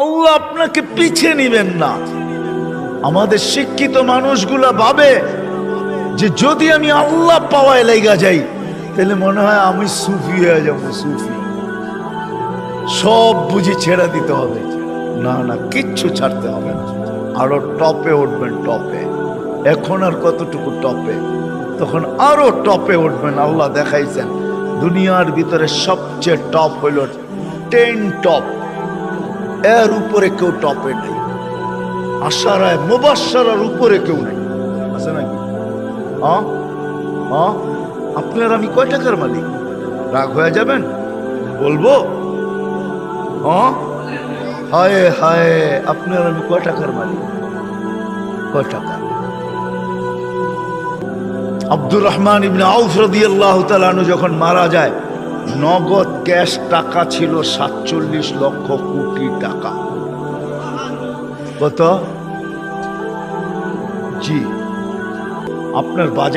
আল্লাহ আপনাকে পিছিয়ে নিবেন না। আমাদের শিক্ষিত মানুষগুলা ভাবে যে যদি আমি আল্লাহ পাওয়ায় লেগা যাই তাহলে মনে হয় আমি সুফি হয়ে যাবো, সুফি, সব বুঝি ছেড়ে দিতে হবে। না না, কিচ্ছু ছাড়তে হবে না, আরো টপে উঠবেন, টপে। এখন আর কতটুকু টপে, তখন আরো টপে উঠবেন। আল্লাহ দেখাইছেন দুনিয়ার ভিতরে সবচেয়ে টপ হইল 10 টপ, এর উপরে কেউ টপে নেই। আশারায় মুবাশশারার উপরে কেউ নেই, আছে নাকি? আপনার আমি কয় টাকার মালিক? রাগ হয়ে যাবেন? বলবো? হায় হায়, আপনার আমি কয় টাকার মালিক? কয় টাকা? আব্দুর রহমান ইবনে আউফ রাদিয়াল্লাহু তাআলা আনহু যখন মারা যায়, নগদ ক্যাশ টাকা ছিল 47 লক্ষ কোটি টাকা। কত? জি, আপনার বাজেট